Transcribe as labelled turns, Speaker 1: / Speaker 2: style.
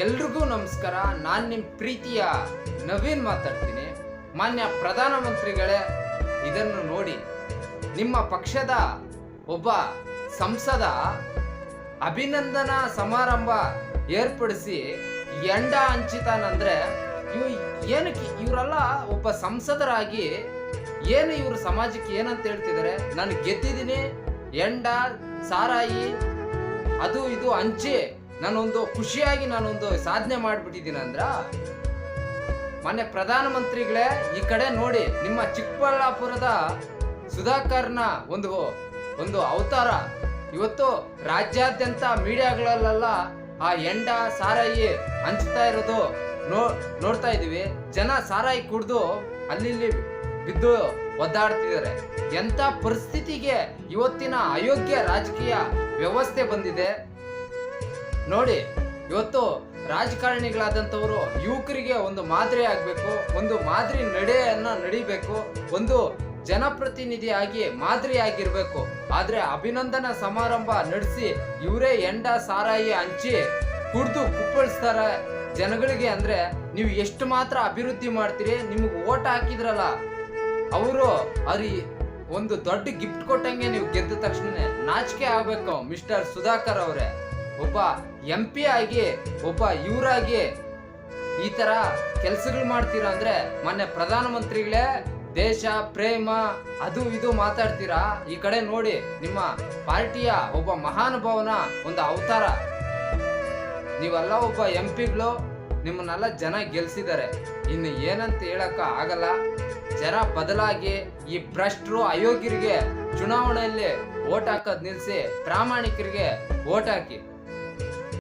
Speaker 1: ಎಲ್ರಿಗೂ ನಮಸ್ಕಾರ. ನಾನು ನಿಮ್ಮ ಪ್ರೀತಿಯ ನವೀನ್ ಮಾತಾಡ್ತೀನಿ. ಮಾನ್ಯ ಪ್ರಧಾನಮಂತ್ರಿಗಳೇ, ಇದನ್ನು ನೋಡಿ, ನಿಮ್ಮ ಪಕ್ಷದ ಒಬ್ಬ ಸಂಸದ ಅಭಿನಂದನಾ ಸಮಾರಂಭ ಏರ್ಪಡಿಸಿ ಎಂಡ ಹಂಚಿತಾನಂದ್ರೆ ಏನಕ್ಕೆ ಇವರೆಲ್ಲ ಒಬ್ಬ ಸಂಸದರಾಗಿ ಏನು ಇವರು ಸಮಾಜಕ್ಕೆ ಏನಂತ ಹೇಳ್ತಿದ್ದಾರೆ? ನಾನು ಗೆದ್ದಿದ್ದೀನಿ, ಎಂಡ ಸಾರಾಯಿ ಅದು ಇದು ಹಂಚಿ ನಾನೊಂದು ಖುಷಿಯಾಗಿ ನಾನೊಂದು ಸಾಧನೆ ಮಾಡಿಬಿಟ್ಟಿದ್ದೀನಿ ಅಂದ್ರ? ಮಾನ್ಯ ಪ್ರಧಾನಮಂತ್ರಿಗಳೇ, ಈ ಕಡೆ ನೋಡಿ, ನಿಮ್ಮ ಚಿಕ್ಕಬಳ್ಳಾಪುರದ ಸುಧಾಕರ್ನ ಒಂದು ಅವತಾರ ಇವತ್ತು ರಾಜ್ಯಾದ್ಯಂತ ಮೀಡಿಯಾಗಳಲ್ಲೆಲ್ಲ ಆ ಎಂಡ ಸಾರಾಯಿ ಹಂಚ್ತಾ ಇರೋದು ನೋಡ್ತಾ ಇದೀವಿ. ಜನ ಸಾರಾಯಿ ಕುಡ್ದು ಅಲ್ಲಿ ಬಿದ್ದು ಒದ್ದಾಡ್ತಿದ್ದಾರೆ. ಎಂತ ಪರಿಸ್ಥಿತಿಗೆ ಇವತ್ತಿನ ಅಯೋಗ್ಯ ರಾಜಕೀಯ ವ್ಯವಸ್ಥೆ ಬಂದಿದೆ ನೋಡಿ. ಇವತ್ತು ರಾಜಕಾರಣಿಗಳಾದಂಥವರು ಯುವಕರಿಗೆ ಒಂದು ಮಾದರಿ ಆಗಬೇಕು, ಒಂದು ಮಾದರಿ ನಡೆಯನ್ನ ನಡಿಬೇಕು, ಒಂದು ಜನಪ್ರತಿನಿಧಿಯಾಗಿ ಮಾದರಿ ಆಗಿರ್ಬೇಕು. ಆದ್ರೆ ಅಭಿನಂದನಾ ಸಮಾರಂಭ ನಡೆಸಿ ಇವರೇ ಎಂಡ ಸಾರಾಯಿ ಹಂಚಿ ಕುಡ್ದು ಕುಪ್ಪಳಿಸ್ತಾರೆ ಜನಗಳಿಗೆ. ಅಂದ್ರೆ ನೀವು ಎಷ್ಟು ಮಾತ್ರ ಅಭಿವೃದ್ಧಿ ಮಾಡ್ತೀರಿ? ನಿಮಗೆ ಓಟ್ ಹಾಕಿದ್ರಲ್ಲ ಅವರು ಒಂದು ದೊಡ್ಡ ಗಿಫ್ಟ್ ಕೊಟ್ಟಂಗೆ ನೀವು ಗೆದ್ದ ತಕ್ಷಣ ನಾಚಿಕೆ ಆಗ್ಬೇಕು. ಮಿಸ್ಟರ್ ಸುಧಾಕರ್ ಅವರೇ, ಒಬ್ಬ MP ಆಗಿ ಒಬ್ಬ ಇವರಾಗಿ ಈ ತರ ಕೆಲಸಗಳು ಮಾಡ್ತೀರಾ ಅಂದ್ರೆ, ಮಾನ್ಯ ಪ್ರಧಾನಮಂತ್ರಿಗಳೇ, ದೇಶ ಪ್ರೇಮ ಅದು ಇದು ಮಾತಾಡ್ತೀರಾ. ಈ ಕಡೆ ನೋಡಿ, ನಿಮ್ಮ ಪಾರ್ಟಿಯ ಒಬ್ಬ ಮಹಾನುಭಾವನ ಒಂದು ಅವತಾರ ನೀವೆಲ್ಲ ಒಬ್ಬ MP ಗಳು, ನಿಮ್ಮನ್ನೆಲ್ಲ ಜನ ಗೆಲ್ಸಿದ್ದಾರೆ. ಇನ್ನು ಏನಂತ ಹೇಳಕ್ಕ ಆಗಲ್ಲ. ಜನ ಬದಲಾಗಿ ಈ ಭ್ರಷ್ಟರು ಅಯೋಗ್ಯರಿಗೆ ಚುನಾವಣೆಯಲ್ಲಿ ಓಟ್ ಹಾಕೋದ್ ನಿಲ್ಸಿ ಪ್ರಾಮಾಣಿಕರಿಗೆ ಓಟ್ ಹಾಕಿ.